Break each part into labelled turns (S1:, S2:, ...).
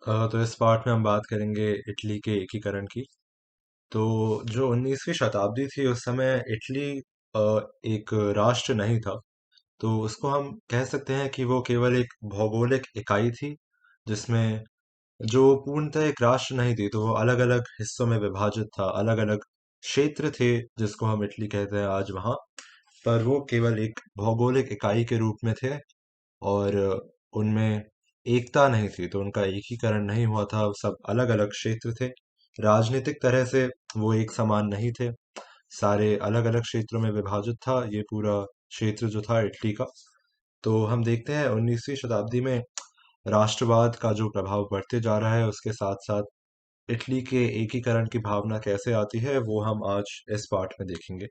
S1: तो इस पार्ट में हम बात करेंगे इटली के एकीकरण की। तो जो 19वीं शताब्दी थी उस समय इटली अ, एक राष्ट्र नहीं था। तो उसको हम कह सकते हैं कि वो केवल एक भौगोलिक इकाई थी, जिसमें जो पूर्णतः एक राष्ट्र नहीं थी। तो वो अलग अलग हिस्सों में विभाजित था, अलग अलग क्षेत्र थे जिसको हम इटली कहते हैं आज वहाँ। पर वो केवल एक भौगोलिक इकाई के रूप में थे, और उनमें एकता नहीं थी, तो उनका एकीकरण नहीं हुआ था। सब अलग अलग क्षेत्र थे। राजनीतिक तरह से वो एक समान नहीं थे, सारे अलग अलग क्षेत्रों में विभाजित था ये पूरा क्षेत्र जो था इटली का। तो हम देखते हैं 19वीं शताब्दी में राष्ट्रवाद का जो प्रभाव बढ़ते जा रहा है, उसके साथ साथ इटली के एकीकरण की भावना कैसे आती है वो हम आज इस पाठ में देखेंगे।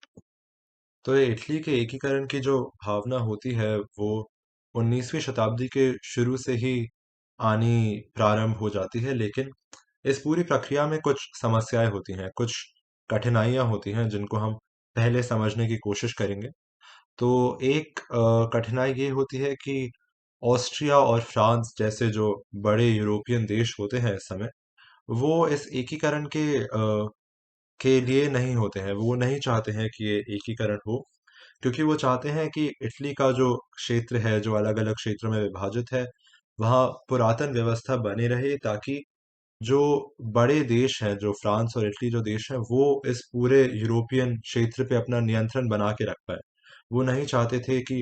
S1: तो ये इटली के एकीकरण की जो भावना होती है वो 19वीं शताब्दी के शुरू से ही आनी प्रारंभ हो जाती है, लेकिन इस पूरी प्रक्रिया में कुछ समस्याएं होती हैं, कुछ कठिनाइयां होती हैं जिनको हम पहले समझने की कोशिश करेंगे। तो एक कठिनाई ये होती है कि ऑस्ट्रिया और फ्रांस जैसे जो बड़े यूरोपियन देश होते हैं इस समय, वो इस एकीकरण के लिए नहीं होते हैं। वो नहीं चाहते हैं कि ये एकीकरण हो, क्योंकि वो चाहते हैं कि इटली का जो क्षेत्र है, जो अलग अलग क्षेत्रों में विभाजित है, वहाँ पुरातन व्यवस्था बनी रहे, ताकि जो बड़े देश हैं, जो फ्रांस और इटली जो देश हैं, वो इस पूरे यूरोपियन क्षेत्र पे अपना नियंत्रण बना के रख पाए। वो नहीं चाहते थे कि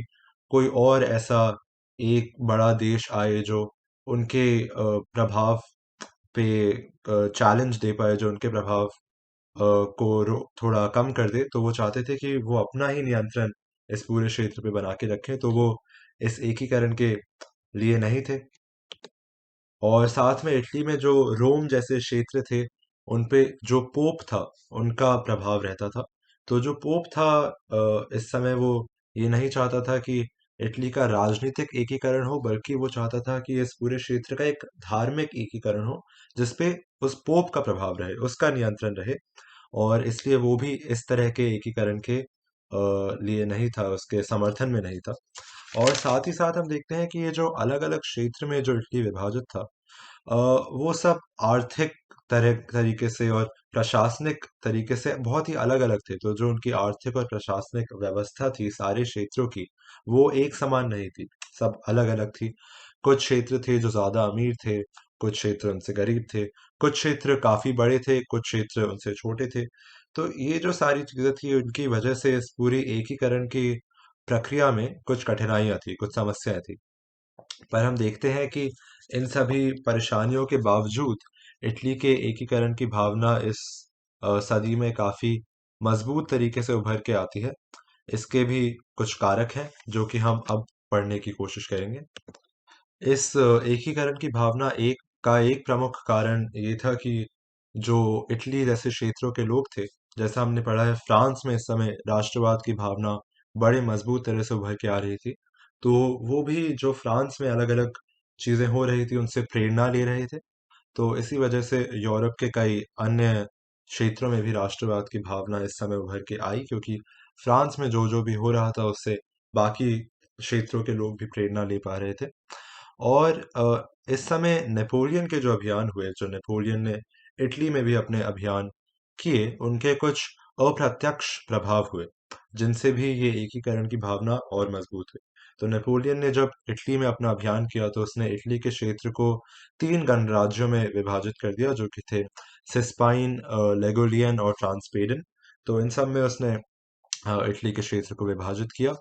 S1: कोई और ऐसा एक बड़ा देश आए जो उनके प्रभाव पे चैलेंज दे पाए, जो उनके प्रभाव थोड़ा कम कर दे। तो वो चाहते थे कि वो अपना ही नियंत्रण इस पूरे क्षेत्र पे बना के रखें। तो वो इस एकीकरण के लिए नहीं थे। और साथ में इटली में जो रोम जैसे क्षेत्र थे, उन पे जो पोप था, उनका प्रभाव रहता था। तो जो पोप था इस समय वो ये नहीं चाहता था कि इटली का राजनीतिक एकीकरण हो, बल्कि वो चाहता था कि इस पूरे क्षेत्र का एक धार्मिक एकीकरण हो, जिसपे उस पोप का प्रभाव रहे, उसका नियंत्रण रहे। और इसलिए वो भी इस तरह के एकीकरण के लिए नहीं था, उसके समर्थन में नहीं था। और साथ ही साथ हम देखते हैं कि ये जो अलग अलग क्षेत्र में जो इटली विभाजित था, वो सब आर्थिक तरीके से और प्रशासनिक तरीके से बहुत ही अलग अलग थे। तो जो उनकी आर्थिक और प्रशासनिक व्यवस्था थी सारे क्षेत्रों की, वो एक समान नहीं थी, सब अलग अलग थी। कुछ क्षेत्र थे जो ज्यादा अमीर थे, कुछ क्षेत्र उनसे गरीब थे, कुछ क्षेत्र काफी बड़े थे, कुछ क्षेत्र उनसे छोटे थे। तो ये जो सारी चीजें थी, उनकी वजह से इस पूरी एकीकरण की प्रक्रिया में कुछ कठिनाइयां थी, कुछ समस्याएं थी। पर हम देखते हैं कि इन सभी परेशानियों के बावजूद इटली के एकीकरण की भावना इस सदी में काफी मजबूत तरीके से उभर के आती है। इसके भी कुछ कारक हैं जो कि हम अब पढ़ने की कोशिश करेंगे। इस एकीकरण की भावना एक प्रमुख कारण ये था कि जो इटली जैसे क्षेत्रों के लोग थे, जैसा हमने पढ़ा है, फ्रांस में इस समय राष्ट्रवाद की भावना बड़े मजबूत तरह से उभर के आ रही थी। तो वो भी जो फ्रांस में अलग अलग चीजें हो रही थी, उनसे प्रेरणा ले रहे थे। तो इसी वजह से यूरोप के कई अन्य क्षेत्रों में भी राष्ट्रवाद की भावना इस समय उभर के आई, क्योंकि फ्रांस में जो जो भी हो रहा था उससे बाकी क्षेत्रों के लोग भी प्रेरणा ले पा रहे थे। और इस समय नेपोलियन के जो अभियान हुए, जो नेपोलियन ने इटली में भी अपने अभियान किए, उनके कुछ अप्रत्यक्ष प्रभाव हुए, जिनसे भी ये एकीकरण की भावना और मजबूत हुई। तो नेपोलियन ने जब इटली में अपना अभियान किया, तो उसने इटली के क्षेत्र को तीन गणराज्यों में विभाजित कर दिया, जो कि थे सिस्पाइन, लेगोलियन और ट्रांसपेडन। तो इन सब में उसने इटली के क्षेत्र को विभाजित किया।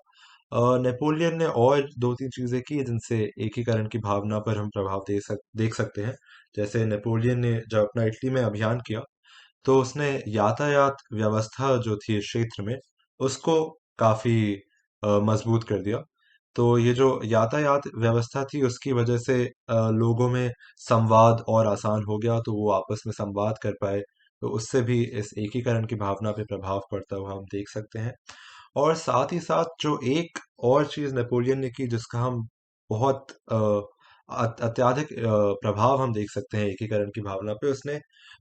S1: नेपोलियन ने और दो तीन चीजें की जिनसे एकीकरण की भावना पर हम प्रभाव देख सकते हैं। जैसे नेपोलियन ने जब अपना इटली में अभियान किया, तो उसने यातायात व्यवस्था जो थी इस क्षेत्र में, उसको काफी मजबूत कर दिया। तो ये जो यातायात व्यवस्था थी, उसकी वजह से लोगों में संवाद और आसान हो गया, तो वो आपस में संवाद कर पाए। तो उससे भी इस एकीकरण की भावना पे प्रभाव पड़ता हुआ हम देख सकते हैं। और साथ ही साथ जो एक और चीज नेपोलियन ने की, जिसका हम बहुत अत्यधिक प्रभाव हम देख सकते हैं एकीकरण की भावना पे, उसने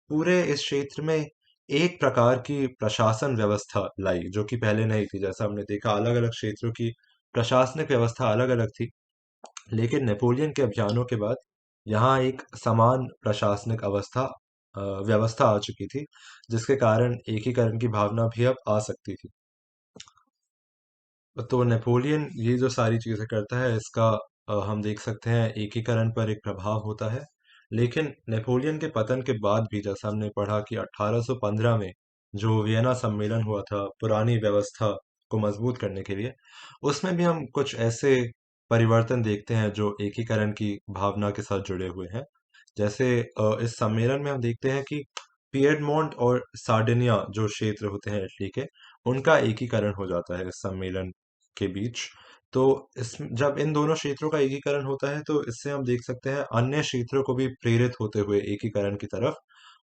S1: पूरे इस क्षेत्र में एक प्रकार की प्रशासन व्यवस्था लाई, जो कि पहले नहीं थी। जैसा हमने देखा, अलग अलग क्षेत्रों की प्रशासनिक व्यवस्था अलग अलग थी, लेकिन नेपोलियन के अभियानों के बाद यहाँ एक समान प्रशासनिक व्यवस्था आ चुकी थी, जिसके कारण एकीकरण की भावना भी अब आ सकती थी। तो नेपोलियन ये जो सारी चीजें करता है, इसका हम देख सकते हैं एकीकरण पर एक प्रभाव होता है। लेकिन नेपोलियन के पतन के बाद भी, जैसा हमने पढ़ा कि 1815 में जो वियना सम्मेलन हुआ था पुरानी व्यवस्था को मजबूत करने के लिए, उसमें भी हम कुछ ऐसे परिवर्तन देखते हैं जो एकीकरण की भावना के साथ जुड़े हुए हैं। जैसे इस सम्मेलन में हम देखते हैं कि पिएडमोंट और सार्डिनिया जो क्षेत्र होते हैं इटली के, उनका एकीकरण हो जाता है इस सम्मेलन के बीच। तो इस जब इन दोनों क्षेत्रों का एकीकरण होता है, तो इससे हम देख सकते हैं अन्य क्षेत्रों को भी प्रेरित होते हुए एकीकरण की तरफ।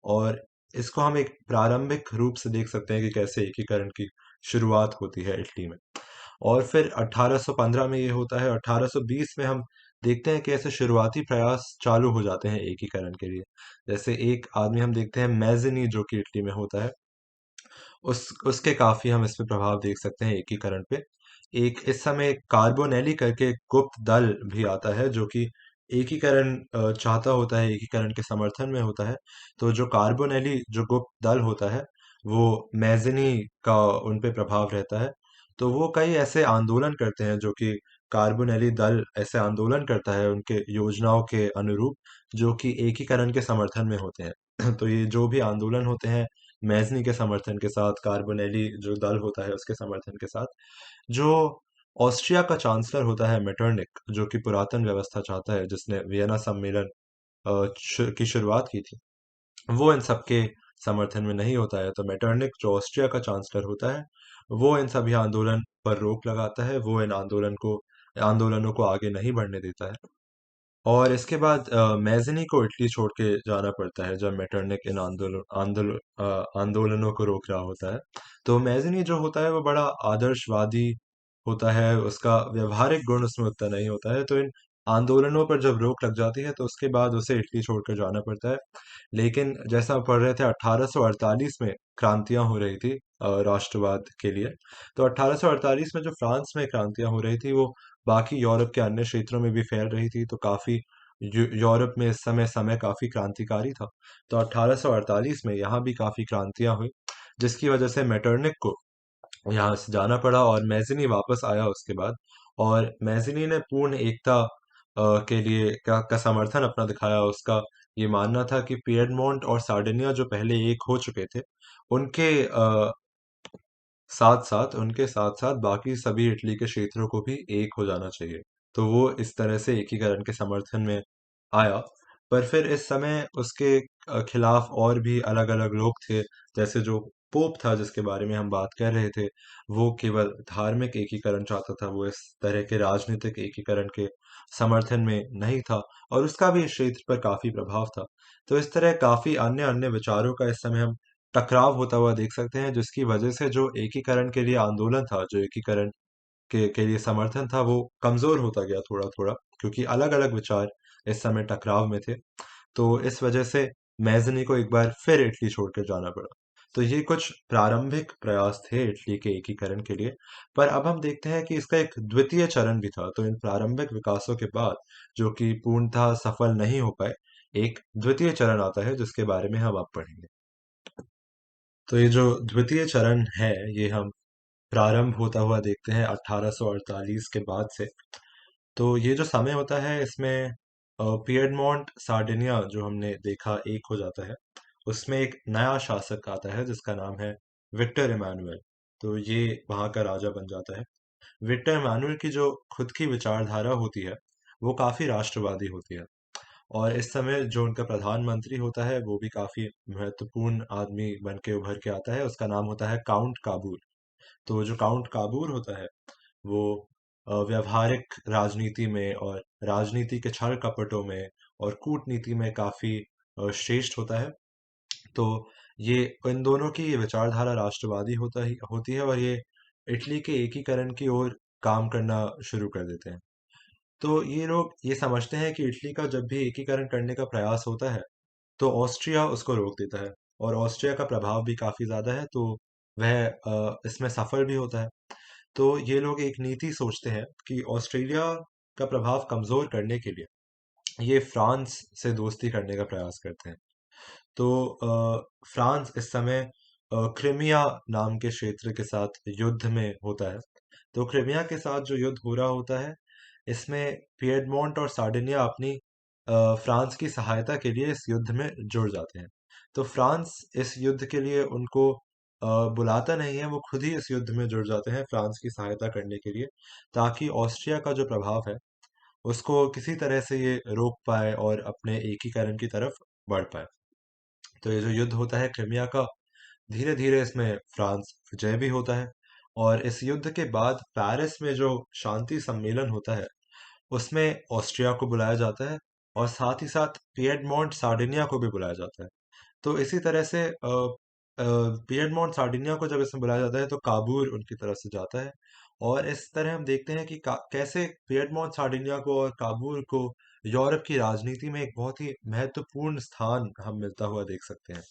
S1: और इसको हम एक प्रारंभिक रूप से देख सकते हैं कि कैसे एकीकरण की शुरुआत होती है इटली में। और फिर 1815 में ये होता है, 1820 में हम देखते हैं कि ऐसे शुरुआती प्रयास चालू हो जाते हैं एकीकरण के लिए। जैसे एक आदमी हम देखते हैं मैज़िनी, जो कि इटली में होता है, उस उसके काफ़ी हम इस पे प्रभाव देख सकते हैं एकीकरण पे। एक इस समय कार्बोनेली करके एक गुप्त दल भी आता है, जो कि एकीकरण चाहता होता है, एकीकरण के समर्थन में होता है। तो जो कार्बोनेली जो गुप्त दल होता है, वो मैज़िनी का उन पे प्रभाव रहता है। तो वो कई ऐसे आंदोलन करते हैं, जो कि कार्बोनेली दल ऐसे आंदोलन करता है उनके योजनाओं के अनुरूप, जो कि एकीकरण के समर्थन में होते हैं। तो ये जो भी आंदोलन होते हैं मैज़नी के समर्थन के साथ, कार्बोनेली जो दल होता है उसके समर्थन के साथ, जो ऑस्ट्रिया का चांसलर होता है मेटरनिक, जो कि पुरातन व्यवस्था चाहता है, जिसने वियना सम्मेलन की शुरुआत की थी, वो इन सबके समर्थन में नहीं होता है। तो मेटरनिक जो ऑस्ट्रिया का चांसलर होता है, वो इन सभी आंदोलन पर रोक लगाता है, वो इन आंदोलनों को आगे नहीं बढ़ने देता है। और इसके बाद मैज़नी को इटली छोड़ के जाना पड़ता है, जब मेटरनिक इन आंदोलनों को रोक रहा होता है। तो मैज़नी जो होता है वो बड़ा आदर्शवादी होता है, उसका व्यवहारिक गुण उसमें उतना नहीं होता है। तो इन आंदोलनों पर जब रोक लग जाती है, तो उसके बाद उसे इटली छोड़कर जाना पड़ता है। लेकिन जैसा हम पढ़ रहे थे, 1848 में क्रांतियां हो रही थी राष्ट्रवाद के लिए। तो 1848 में जो फ्रांस में क्रांतियां हो रही थी, वो बाकी यूरोप के अन्य क्षेत्रों में भी फैल रही थी। तो काफी यूरोप में इस समय समय काफी क्रांतिकारी था। तो 1848 में यहाँ भी काफी क्रांतियां हुई, जिसकी वजह से मेटरनिक को यहाँ से जाना पड़ा और मैज़िनी वापस आया उसके बाद। और मैज़िनी ने पूर्ण एकता के लिए का समर्थन अपना दिखाया। उसका ये मानना था कि पिएडमोंट और सार्डिनिया जो पहले एक हो चुके थे, उनके उनके साथ साथ बाकी सभी इटली के क्षेत्रों को भी एक हो जाना चाहिए। तो वो इस तरह से एकीकरण के समर्थन में आया। पर फिर इस समय उसके खिलाफ और भी अलग अलग लोग थे। जैसे जो पोप था, जिसके बारे में हम बात कर रहे थे, वो केवल धार्मिक एकीकरण चाहता था, वो इस तरह के राजनीतिक एकीकरण के समर्थन में नहीं था। और उसका भी इस क्षेत्र पर काफी प्रभाव था। तो इस तरह काफी अन्य अन्य विचारों का इस समय हम टकराव होता हुआ देख सकते हैं, जिसकी वजह से जो एकीकरण के लिए आंदोलन था, जो एकीकरण के लिए समर्थन था, वो कमजोर होता गया थोड़ा थोड़ा, क्योंकि अलग अलग विचार इस समय टकराव में थे। तो इस वजह से मैज़नी को एक बार फिर इटली छोड़कर जाना पड़ा। तो ये कुछ प्रारंभिक प्रयास थे इटली के एकीकरण के लिए। पर अब हम देखते हैं कि इसका एक द्वितीय चरण भी था। तो इन प्रारंभिक विकासों के बाद, जो कि पूर्णतः सफल नहीं हो पाए, एक द्वितीय चरण आता है, जिसके बारे में हम अब पढ़ेंगे। तो ये जो द्वितीय चरण है, ये हम प्रारंभ होता हुआ देखते हैं 1848 के बाद से। तो ये जो समय होता है, इसमें पिएडमोंट सार्डिनिया जो हमने देखा एक हो जाता है, उसमें एक नया शासक आता है जिसका नाम है विक्टर इमानुएल। तो ये वहाँ का राजा बन जाता है। विक्टर इमानुएल की जो खुद की विचारधारा होती है, वो काफी राष्ट्रवादी होती है। और इस समय जो उनका प्रधानमंत्री होता है, वो भी काफी महत्वपूर्ण आदमी बन के उभर के आता है। उसका नाम होता है काउंट काबूल। तो जो काउंट काबूल होता है, वो व्यवहारिक राजनीति में और राजनीति के छल कपटों में और कूटनीति में काफी श्रेष्ठ होता है। तो ये इन दोनों की ये विचारधारा राष्ट्रवादी होती है, और ये इटली के एकीकरण की ओर काम करना शुरू कर देते हैं। तो ये लोग ये समझते हैं कि इटली का जब भी एकीकरण करने का प्रयास होता है, तो ऑस्ट्रिया उसको रोक देता है। और ऑस्ट्रिया का प्रभाव भी काफी ज्यादा है, तो वह इसमें सफल भी होता है। तो ये लोग एक नीति सोचते हैं कि ऑस्ट्रेलिया का प्रभाव कमजोर करने के लिए ये फ्रांस से दोस्ती करने का प्रयास करते हैं। तो फ्रांस इस समय क्रिमिया नाम के क्षेत्र के साथ युद्ध में होता है। तो क्रिमिया के साथ जो युद्ध हो रहा होता है, इसमें पिएडमोंट और सार्डिनिया अपनी फ्रांस की सहायता के लिए इस युद्ध में जुड़ जाते हैं। तो फ्रांस इस युद्ध के लिए उनको बुलाता नहीं है, वो खुद ही इस युद्ध में जुड़ जाते हैं फ्रांस की सहायता करने के लिए, ताकि ऑस्ट्रिया का जो प्रभाव है उसको किसी तरह से ये रोक पाए और अपने एकीकरण की तरफ बढ़ पाए। तो ये जो युद्ध होता है क्रिमिया का, धीरे धीरे इसमें फ्रांस विजय भी होता है। और इस युद्ध के बाद पेरिस में जो शांति सम्मेलन होता है, उसमें ऑस्ट्रिया को बुलाया जाता है और साथ ही साथ पिएडमोंट सार्डिनिया को भी बुलाया जाता है। तो इसी तरह से पिएडमोंट सार्डिनिया को जब इसमें बुलाया जाता है तो काबूल उनकी तरफ से जाता है। और इस तरह हम देखते हैं कि कैसे पिएडमोंट सार्डिनिया को और काबूल को यूरोप की राजनीति में एक बहुत ही महत्वपूर्ण स्थान हम मिलता हुआ देख सकते हैं।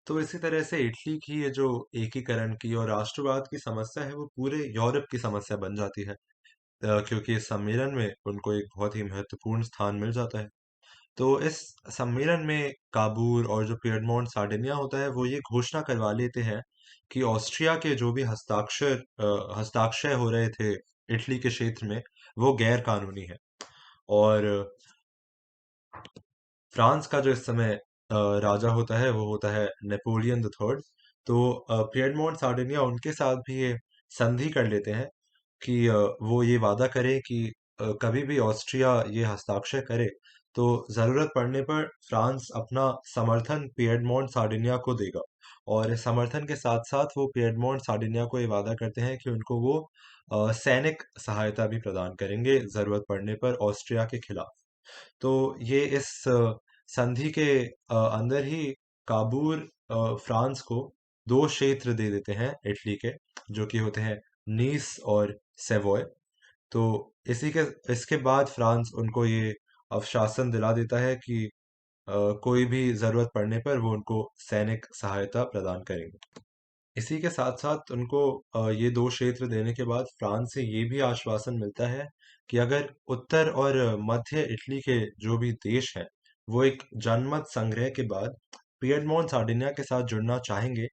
S1: तो इसी तरह से इटली की ये जो एकीकरण की और राष्ट्रवाद की समस्या है वो पूरे यूरोप की समस्या बन जाती है, क्योंकि इस सम्मेलन में उनको एक बहुत ही महत्वपूर्ण स्थान मिल जाता है। तो इस सम्मेलन में काबूल और जो पिएडमोंट सार्डिनिया होता है वो ये घोषणा करवा लेते हैं कि ऑस्ट्रिया के जो भी हस्ताक्षर हो रहे थे इटली के क्षेत्र में, वो गैर कानूनी है। और फ्रांस का जो इस समय राजा होता है वो होता है नेपोलियन द थर्ड। तो पिएडमोंट सार्डिनिया उनके साथ भी ये संधि कर लेते हैं कि वो ये वादा करे कि कभी भी ऑस्ट्रिया ये हस्ताक्षर करे तो जरूरत पड़ने पर फ्रांस अपना समर्थन पिएडमोंट सार्डिनिया को देगा। और इस समर्थन के साथ साथ वो पिएडमोंट सार्डिनिया को ये वादा करते हैं कि उनको वो सैनिक सहायता भी प्रदान करेंगे जरूरत पड़ने पर ऑस्ट्रिया के खिलाफ। तो ये इस संधि के अंदर ही काबूल फ्रांस को दो क्षेत्र दे देते हैं इटली के, जो कि होते हैं नीस और सेवोय। तो इसी के इसके बाद फ्रांस उनको ये अवशासन दिला देता है कि कोई भी जरूरत पड़ने पर वो उनको सैनिक सहायता प्रदान करेंगे। इसी के साथ साथ उनको ये दो क्षेत्र देने के बाद फ्रांस से ये भी आश्वासन मिलता है कि अगर उत्तर और मध्य इटली के जो भी देश हैं वो एक जनमत संग्रह के बाद पिएडमोंट सार्डिनिया के साथ जुड़ना चाहेंगे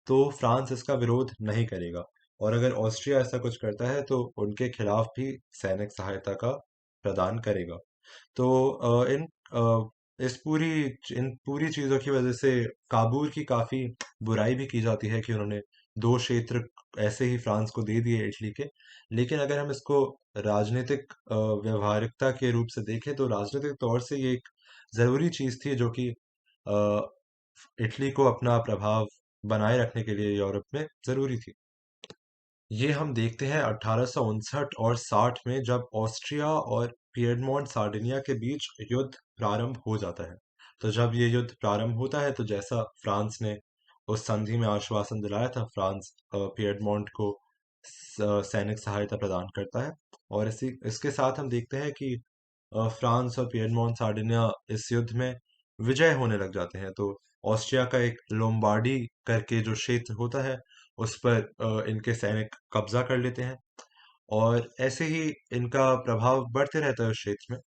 S1: तो फ्रांस इसका विरोध नहीं करेगा। और अगर ऑस्ट्रिया ऐसा कुछ करता है तो उनके खिलाफ भी सैनिक सहायता का प्रदान करेगा। तो इन पूरी चीजों की वजह से काबूल की काफी बुराई भी की जाती है कि उन्होंने दो क्षेत्र ऐसे ही फ्रांस को दे दिए इटली के। लेकिन अगर हम इसको राजनीतिक व्यवहारिकता के रूप से देखें तो राजनीतिक तौर से ये एक जरूरी चीज थी जो कि अ, इटली को अपना प्रभाव बनाए रखने के लिए यूरोप में जरूरी थी। ये हम देखते हैं 1859 और 60 में जब ऑस्ट्रिया और पिएडमोंट सार्डिनिया के बीच युद्ध प्रारंभ हो जाता है। तो जब ये युद्ध प्रारंभ होता है तो जैसा फ्रांस ने उस संधि में आश्वासन दिलाया था, फ्रांस पिएडमोंट को सैनिक सहायता प्रदान करता है। और इसी इसके साथ हम देखते हैं कि फ्रांस और पिएडमोंट सार्डिनिया इस युद्ध में विजय होने लग जाते हैं। तो ऑस्ट्रिया का एक लोम्बार्डी करके जो क्षेत्र होता है उस पर इनके सैनिक कब्जा कर लेते हैं। और ऐसे ही इनका प्रभाव बढ़ते रहता है उस क्षेत्र में।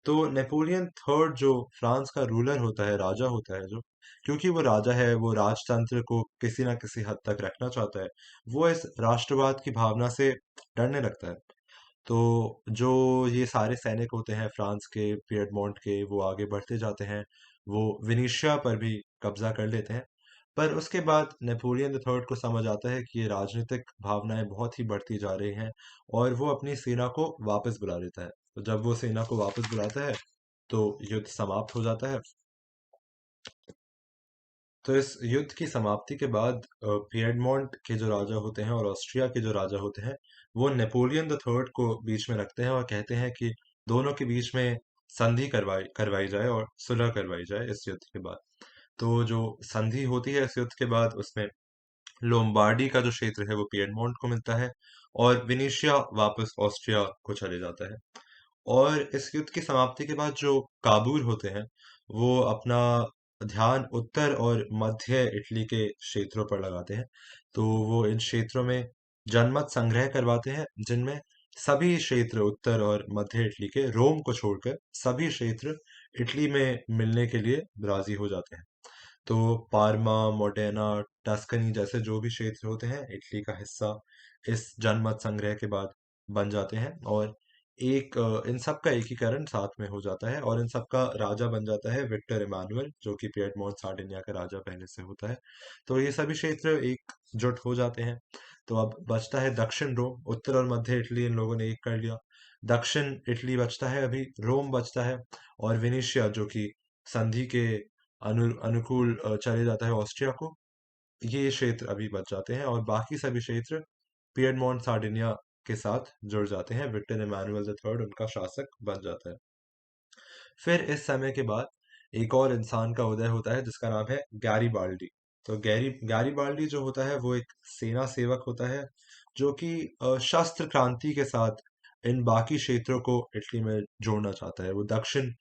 S1: तो नेपोलियन थर्ड जो फ्रांस का रूलर होता है, राजा होता है, जो क्योंकि वो राजा है वो राजतंत्र को किसी ना किसी हद तक रखना चाहता है, वो इस राष्ट्रवाद की भावना से डरने लगता है। तो जो ये सारे सैनिक होते हैं फ्रांस के पिएडमोंट के, वो आगे बढ़ते जाते हैं, वो विनिशिया पर भी कब्जा कर लेते हैं। पर उसके बाद नेपोलियन द थर्ड को समझ आता है कि ये राजनीतिक भावनाएं बहुत ही बढ़ती जा रही हैं और वो अपनी सेना को वापस बुला लेता है। तो जब वो सेना को वापस बुलाता है तो युद्ध समाप्त हो जाता है। तो इस युद्ध की समाप्ति के बाद पिएडमोंट के जो राजा होते हैं और ऑस्ट्रिया के जो राजा होते हैं वो नेपोलियन द थर्ड को बीच में रखते हैं और कहते हैं कि दोनों के बीच में संधि करवाई करवाई जाए और सुलह करवाई जाए इस युद्ध के बाद। तो जो संधि होती है इस युद्ध के बाद उसमें लोम्बार्डी का जो क्षेत्र है वो पिएडमोंट को मिलता है और विनिशिया वापस ऑस्ट्रिया को चले जाता है। और इस युद्ध की समाप्ति के बाद जो काबूल होते हैं वो अपना ध्यान उत्तर और मध्य इटली के क्षेत्रों पर लगाते हैं। तो वो इन क्षेत्रों में जनमत संग्रह करवाते हैं जिनमें सभी क्षेत्र उत्तर और मध्य इटली के, रोम को छोड़कर सभी क्षेत्र इटली में मिलने के लिए राजी हो जाते हैं। तो पार्मा, मोडेना, टस्कनी जैसे जो भी क्षेत्र होते हैं इटली का हिस्सा इस जनमत संग्रह के बाद बन जाते हैं, और इन सब का एकीकरण साथ में हो जाता है, और इन सब का राजा बन जाता है विक्टर इमानुअल, जो कि पिएडमोंट सार्डिनिया का राजा पहले से होता है। तो ये सभी क्षेत्र एकजुट हो जाते हैं। तो अब बचता है दक्षिण रोम, उत्तर और मध्य इटली इन लोगों ने एक कर लिया। दक्षिण इटली बचता है, अभी रोम बचता है, और वेनेशिया जो कि संधि के अनुकूल चले जाता है ऑस्ट्रिया को। ये क्षेत्र अभी बच जाते हैं, और बाकी सभी क्षेत्र पिएडमोंट सार्डिनिया के साथ जुड़ जाते हैं। विक्टर इमानुअल द थर्ड उनका शासक बन जाता है। फिर इस समय के बाद एक और इंसान का उदय होता है जिसका नाम है गैरीबाल्डी। तो गैरीबाल्डी जो होता है वो एक सेना सेवक होता है, जो कि शस्त्र क्रांति के साथ इन बाकी क्षेत्रों को इटली में जोड़ना चाहता है। वो दक्षिण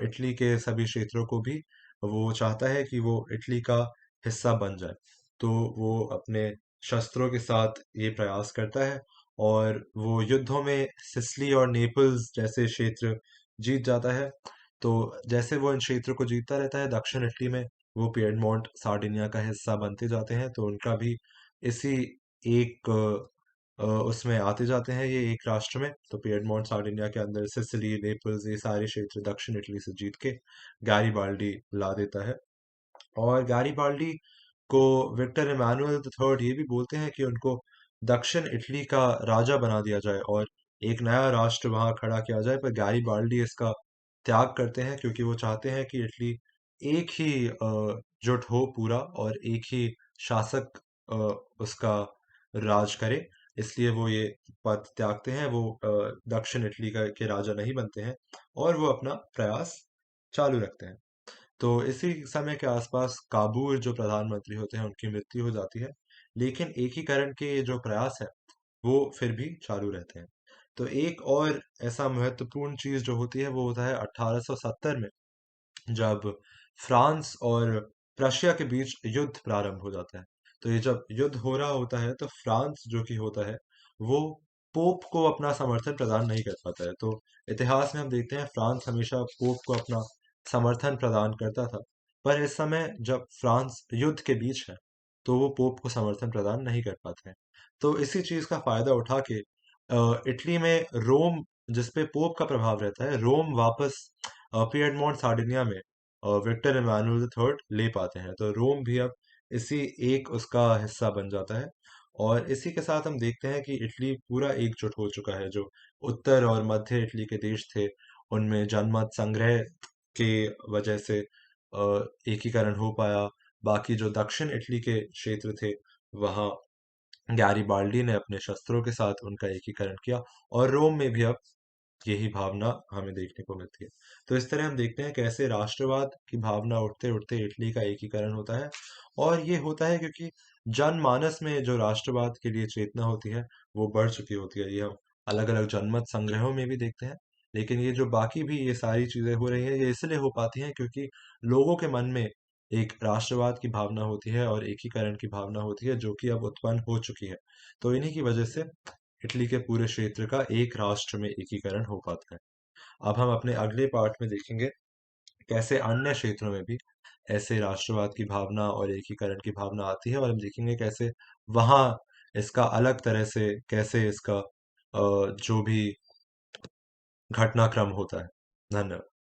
S1: इटली के सभी क्षेत्रों को भी वो चाहता है कि वो इटली का हिस्सा बन जाए। तो वो अपने शस्त्रों के साथ ये प्रयास करता है, और वो युद्धों में सिसिली और नेपल्स जैसे क्षेत्र जीत जाता है। तो जैसे वो इन क्षेत्रों को जीतता रहता है दक्षिण इटली में, वो पिएडमोंट सार्डिनिया का हिस्सा बनते जाते हैं। तो उनका भी इसी एक उसमें आते जाते हैं, ये एक राष्ट्र में। तो पिएडमोंट सार्डिनिया के अंदर सिसिली, नेपल्स, ये सारे क्षेत्र दक्षिण इटली से जीत के गैरीबाल्डी ला देता है। और गैरीबाल्डी को विक्टर इमानुअल द थर्ड ये भी बोलते हैं कि उनको दक्षिण इटली का राजा बना दिया जाए और एक नया राष्ट्र वहां खड़ा किया जाए, पर गैरीबाल्डी इसका त्याग करते हैं, क्योंकि वो चाहते हैं कि इटली एक ही जुट हो पूरा, और एक ही शासक अ, उसका राज करे। इसलिए वो ये पद त्यागते हैं, वो दक्षिण इटली के राजा नहीं बनते हैं, और वो अपना प्रयास चालू रखते हैं। तो इसी समय के आसपास काबूल जो प्रधानमंत्री होते हैं उनकी मृत्यु हो जाती है, लेकिन एकीकरण के जो प्रयास है वो फिर भी चालू रहते हैं। तो एक और ऐसा महत्वपूर्ण चीज जो होती है वो होता है 1870 में, जब फ्रांस और प्रशिया के बीच युद्ध प्रारंभ हो जाता है। तो ये जब युद्ध हो रहा होता है तो फ्रांस जो कि होता है वो पोप को अपना समर्थन प्रदान नहीं कर पाता है। तो इतिहास में हम देखते हैं फ्रांस हमेशा पोप को अपना समर्थन प्रदान करता था, पर इस समय जब फ्रांस युद्ध के बीच है तो वो पोप को समर्थन प्रदान नहीं कर पाते हैं। तो इसी चीज का फायदा उठा के इटली में रोम, जिसपे पोप का प्रभाव रहता है, रोम वापस पिएडमोंट सार्डिनिया में विक्टर इमानुअल थर्ड ले पाते हैं। तो रोम भी अब इसी एक उसका हिस्सा बन जाता है। और इसी के साथ हम देखते हैं कि इटली पूरा एकजुट हो चुका है। जो उत्तर और मध्य इटली के देश थे उनमें जनमत संग्रह के वजह से एकीकरण हो पाया। बाकी जो दक्षिण इटली के क्षेत्र थे वहाँ गैरिबाल्डी ने अपने शस्त्रों के साथ उनका एकीकरण किया, और रोम में भी अब यही भावना हमें देखने को मिलती है। तो इस तरह हम देखते हैं कैसे राष्ट्रवाद की भावना उठते उठते इटली का एकीकरण होता है। और ये होता है क्योंकि जनमानस में जो राष्ट्रवाद के लिए चेतना होती है वो बढ़ चुकी होती है। ये हम अलग अलग जनमत संग्रहों में भी देखते हैं। लेकिन ये जो बाकी भी ये सारी चीजें हो रही हैं ये इसलिए हो पाती हैं क्योंकि लोगों के मन में एक राष्ट्रवाद की भावना होती है और एकीकरण की भावना होती है, जो कि अब उत्पन्न हो चुकी है। तो इन्हीं की वजह से इटली के पूरे क्षेत्र का एक राष्ट्र में एकीकरण हो पाता है। अब हम अपने अगले पार्ट में देखेंगे कैसे अन्य क्षेत्रों में भी ऐसे राष्ट्रवाद की भावना और एकीकरण की भावना आती है, और हम देखेंगे कैसे वहाँ इसका अलग तरह से कैसे इसका जो भी घटनाक्रम होता है। धन्यवाद।